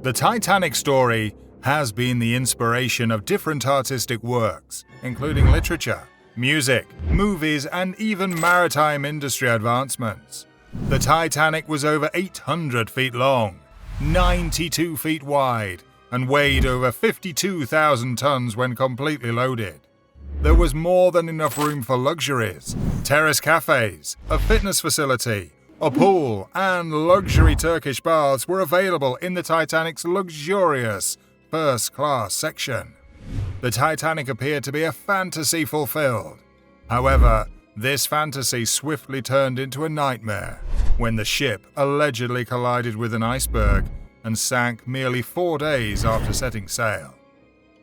The Titanic story has been the inspiration of different artistic works, including literature, music, movies, and even maritime industry advancements. The Titanic was over 800 feet long, 92 feet wide, and weighed over 52,000 tons when completely loaded. There was more than enough room for luxuries, terrace cafes, a fitness facility, a pool, and luxury Turkish baths were available in the Titanic's luxurious first-class section. The Titanic appeared to be a fantasy fulfilled. However, this fantasy swiftly turned into a nightmare when the ship allegedly collided with an iceberg and sank merely 4 days after setting sail.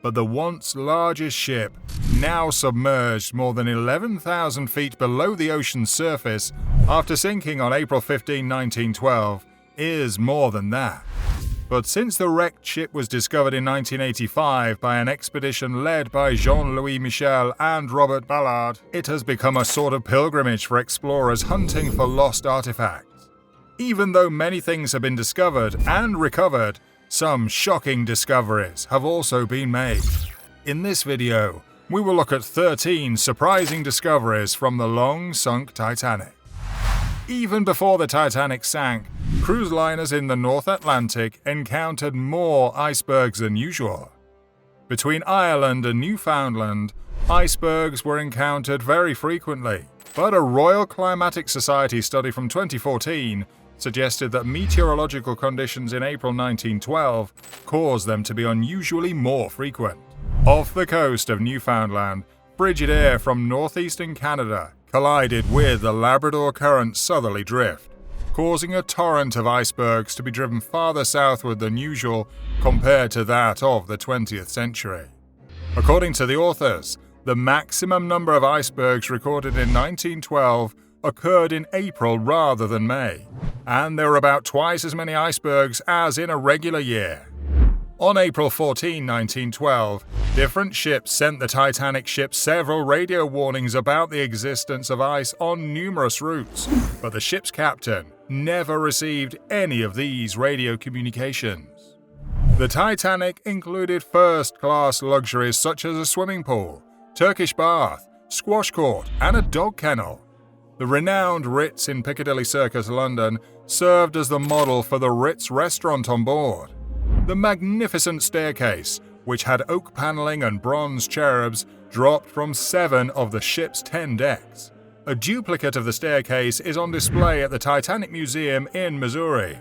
But the once largest ship, now submerged more than 11,000 feet below the ocean's surface after sinking on April 15, 1912, is more than that. But since the wrecked ship was discovered in 1985 by an expedition led by Jean-Louis Michel and Robert Ballard, it has become a sort of pilgrimage for explorers hunting for lost artifacts. Even though many things have been discovered and recovered, some shocking discoveries have also been made. In this video, we will look at 13 surprising discoveries from the long-sunk Titanic. Even before the Titanic sank, cruise liners in the North Atlantic encountered more icebergs than usual. Between Ireland and Newfoundland, icebergs were encountered very frequently, but a Royal Climatic Society study from 2014 suggested that meteorological conditions in April 1912 caused them to be unusually more frequent. Off the coast of Newfoundland, frigid air from northeastern Canada collided with the Labrador Current's southerly drift, causing a torrent of icebergs to be driven farther southward than usual compared to that of the 20th century. According to the authors, the maximum number of icebergs recorded in 1912 occurred in April rather than May, and there were about twice as many icebergs as in a regular year. On April 14, 1912, different ships sent the Titanic ship several radio warnings about the existence of ice on numerous routes, but the ship's captain never received any of these radio communications. The Titanic included first-class luxuries such as a swimming pool, Turkish bath, squash court, and a dog kennel. The renowned Ritz in Piccadilly Circus, London, served as the model for the Ritz restaurant on board. The magnificent staircase, which had oak paneling and bronze cherubs, dropped from 7 of the ship's 10 decks. A duplicate of the staircase is on display at the Titanic Museum in Missouri.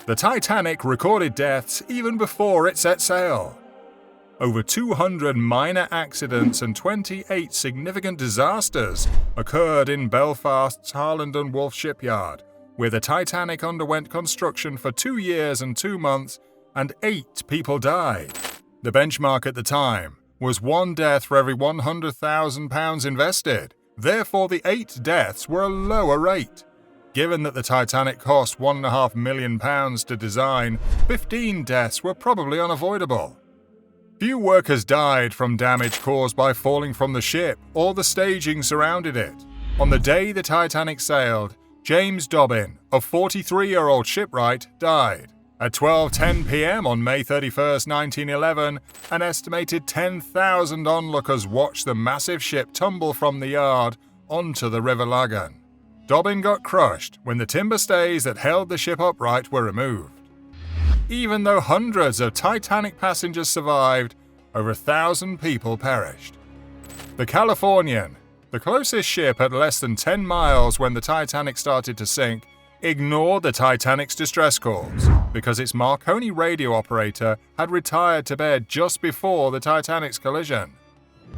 The Titanic recorded deaths even before it set sail. Over 200 minor accidents and 28 significant disasters occurred in Belfast's Harland and Wolff Shipyard, where the Titanic underwent construction for 2 years and 2 months, and 8 people died. The benchmark at the time was 1 death for every £100,000 invested. Therefore, the 8 deaths were a lower rate. Given that the Titanic cost £1.5 million to design, 15 deaths were probably unavoidable. Few workers died from damage caused by falling from the ship or the staging surrounded it. On the day the Titanic sailed, James Dobbin, a 43-year-old shipwright, died. At 12:10 p.m. on May 31, 1911, an estimated 10,000 onlookers watched the massive ship tumble from the yard onto the River Lagan. Dobbin got crushed when the timber stays that held the ship upright were removed. Even though hundreds of Titanic passengers survived, over 1,000 people perished. The Californian, the closest ship at less than 10 miles when the Titanic started to sink, ignored the Titanic's distress calls because its Marconi radio operator had retired to bed just before the Titanic's collision.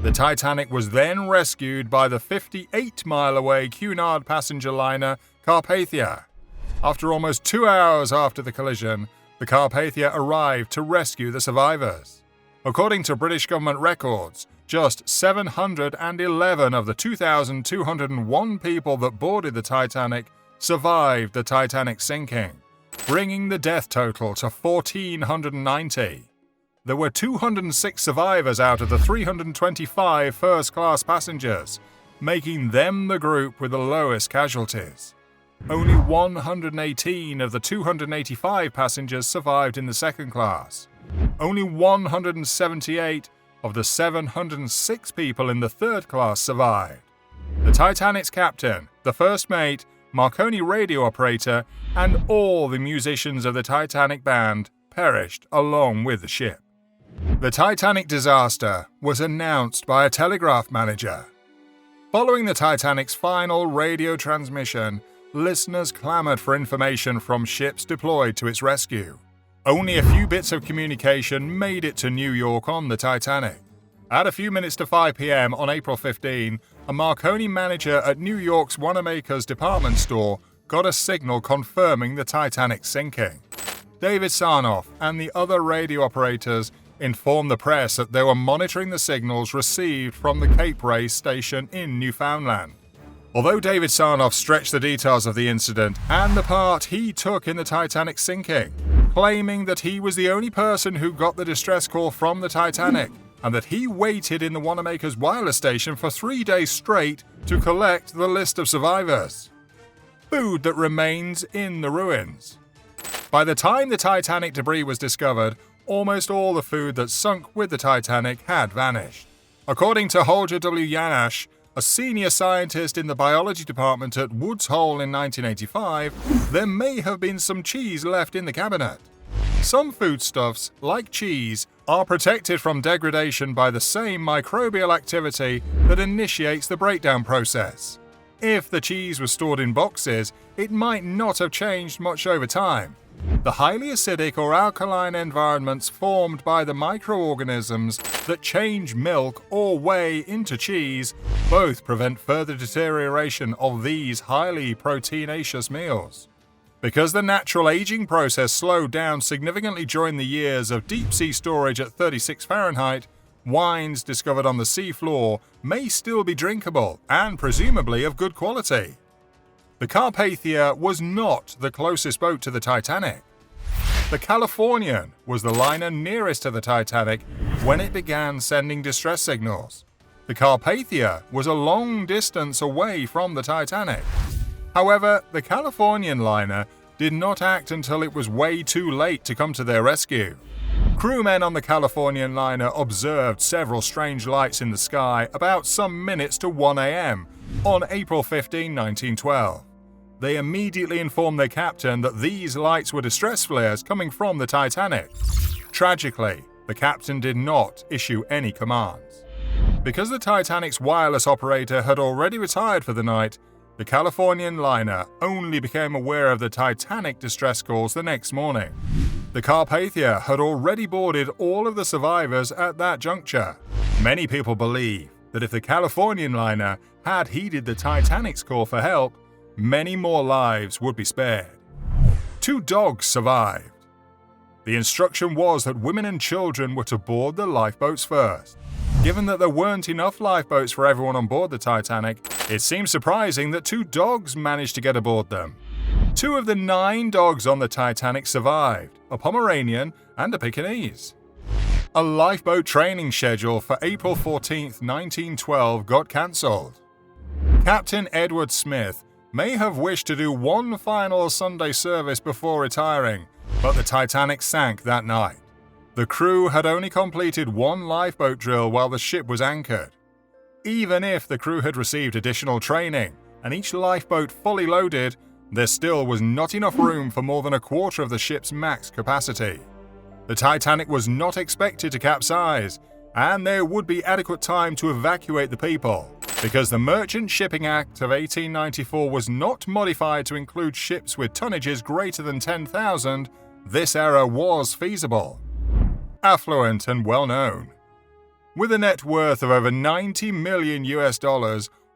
The Titanic was then rescued by the 58-mile-away Cunard passenger liner Carpathia. After almost 2 hours after the collision, the Carpathia arrived to rescue the survivors. According to British government records, just 711 of the 2,201 people that boarded the Titanic survived the Titanic sinking, bringing the death total to 1,490. There were 206 survivors out of the 325 first-class passengers, making them the group with the lowest casualties. Only 118 of the 285 passengers survived in the second class. Only 178 of the 706 people in the third class survived. The Titanic's captain, the first mate, Marconi radio operator, and all the musicians of the Titanic band perished along with the ship. The Titanic disaster was announced by a telegraph manager. Following the Titanic's final radio transmission, listeners clamored for information from ships deployed to its rescue. Only a few bits of communication made it to New York on the Titanic. At a few minutes to 5 p.m. on April 15, a Marconi manager at New York's Wanamaker's department store got a signal confirming the Titanic's sinking. David Sarnoff and the other radio operators informed the press that they were monitoring the signals received from the Cape Ray station in Newfoundland. Although David Sarnoff stretched the details of the incident and the part he took in the Titanic's sinking, claiming that he was the only person who got the distress call from the Titanic, and that he waited in the Wanamaker's wireless station for 3 days straight to collect the list of survivors. Food that remains in the ruins. By the time the Titanic debris was discovered, almost all the food that sunk with the Titanic had vanished. According to Holger W. Janasch, a senior scientist in the biology department at Woods Hole in 1985, there may have been some cheese left in the cabinet. Some foodstuffs, like cheese, are protected from degradation by the same microbial activity that initiates the breakdown process. If the cheese was stored in boxes, it might not have changed much over time. The highly acidic or alkaline environments formed by the microorganisms that change milk or whey into cheese both prevent further deterioration of these highly proteinaceous meals. Because the natural aging process slowed down significantly during the years of deep-sea storage at 36 Fahrenheit, wines discovered on the sea floor may still be drinkable and presumably of good quality. The Carpathia was not the closest boat to the Titanic. The Californian was the liner nearest to the Titanic when it began sending distress signals. The Carpathia was a long distance away from the Titanic. However, the Californian liner did not act until it was way too late to come to their rescue. Crewmen on the Californian liner observed several strange lights in the sky about some minutes to 1 a.m. on April 15, 1912. They immediately informed their captain that these lights were distress flares coming from the Titanic. Tragically, the captain did not issue any commands. Because the Titanic's wireless operator had already retired for the night, the Californian liner only became aware of the Titanic distress calls the next morning. The Carpathia had already boarded all of the survivors at that juncture. Many people believe that if the Californian liner had heeded the Titanic's call for help, many more lives would be spared. 2 dogs survived. The instruction was that women and children were to board the lifeboats first. Given that there weren't enough lifeboats for everyone on board the Titanic, it seems surprising that 2 dogs managed to get aboard them. 2 of the 9 dogs on the Titanic survived, a Pomeranian and a Pekingese. A lifeboat training schedule for April 14, 1912 got cancelled. Captain Edward Smith may have wished to do one final Sunday service before retiring, but the Titanic sank that night. The crew had only completed one lifeboat drill while the ship was anchored. Even if the crew had received additional training and each lifeboat fully loaded, there still was not enough room for more than a quarter of the ship's max capacity. The Titanic was not expected to capsize, and there would be adequate time to evacuate the people. Because the Merchant Shipping Act of 1894 was not modified to include ships with tonnages greater than 10,000, this error was feasible. Affluent and well-known. With a net worth of over $90 million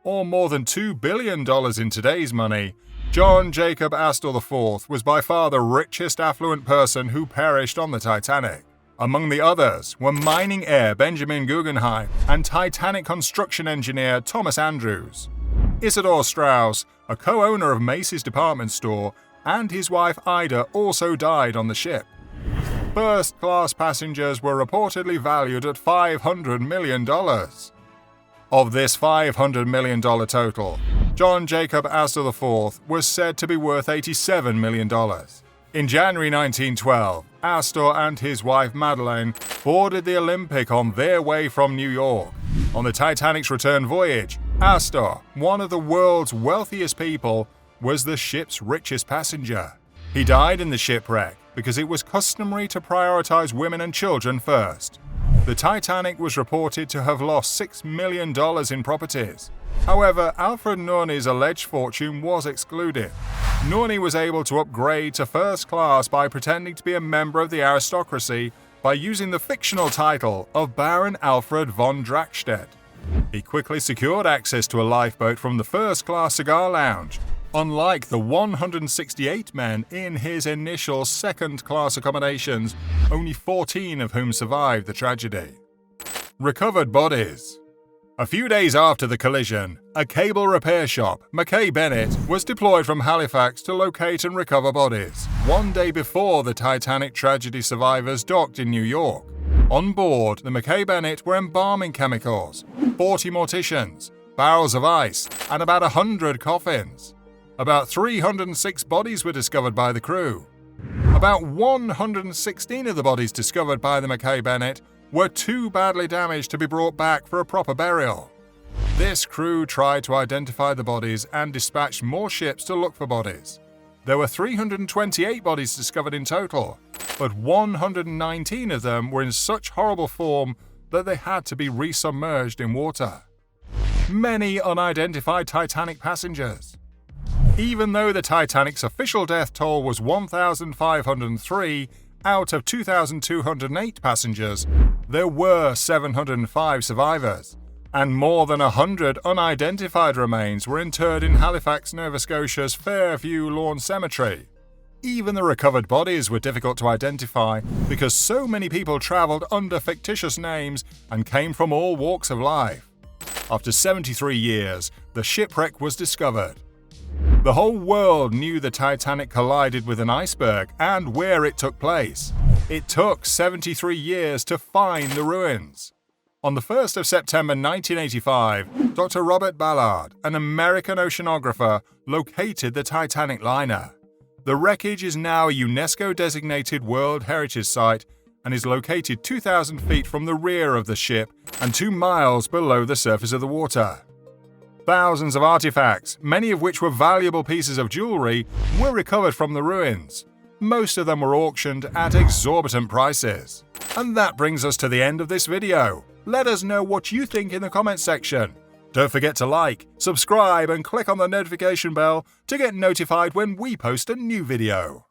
or more than $2 billion in today's money, John Jacob Astor IV was by far the richest affluent person who perished on the Titanic. Among the others were mining heir Benjamin Guggenheim and Titanic construction engineer Thomas Andrews. Isidore Strauss, a co-owner of Macy's department store, and his wife Ida also died on the ship. First-class passengers were reportedly valued at $500 million. Of this $500 million total, John Jacob Astor IV was said to be worth $87 million. In January 1912, Astor and his wife Madeleine boarded the Olympic on their way from New York. On the Titanic's return voyage, Astor, one of the world's wealthiest people, was the ship's richest passenger. He died in the shipwreck because it was customary to prioritize women and children first. The Titanic was reported to have lost $6 million in properties. However, Alfred Nurney's alleged fortune was excluded. Nurney was able to upgrade to first class by pretending to be a member of the aristocracy by using the fictional title of Baron Alfred von Draxstedt. He quickly secured access to a lifeboat from the first-class cigar lounge, unlike the 168 men in his initial second-class accommodations, only 14 of whom survived the tragedy. Recovered bodies. A few days after the collision, a cable repair shop, Mackay Bennett, was deployed from Halifax to locate and recover bodies, one day before the Titanic tragedy survivors docked in New York. On board, the Mackay Bennett were embalming chemicals, 40 morticians, barrels of ice, and about 100 coffins. About 306 bodies were discovered by the crew. About 116 of the bodies discovered by the Mackay Bennett were too badly damaged to be brought back for a proper burial. This crew tried to identify the bodies and dispatched more ships to look for bodies. There were 328 bodies discovered in total, but 119 of them were in such horrible form that they had to be resubmerged in water. Many unidentified Titanic passengers. Even though the Titanic's official death toll was 1,503 out of 2,208 passengers, there were 705 survivors, and more than 100 unidentified remains were interred in Halifax, Nova Scotia's Fairview Lawn Cemetery. Even the recovered bodies were difficult to identify because so many people traveled under fictitious names and came from all walks of life. After 73 years, the shipwreck was discovered. The whole world knew the Titanic collided with an iceberg and where it took place. It took 73 years to find the ruins. On the 1st of September 1985, Dr. Robert Ballard, an American oceanographer, located the Titanic liner. The wreckage is now a UNESCO-designated World Heritage Site and is located 2,000 feet from the rear of the ship and 2 miles below the surface of the water. Thousands of artifacts, many of which were valuable pieces of jewelry, were recovered from the ruins. Most of them were auctioned at exorbitant prices. And that brings us to the end of this video. Let us know what you think in the comments section. Don't forget to like, subscribe, and click on the notification bell to get notified when we post a new video.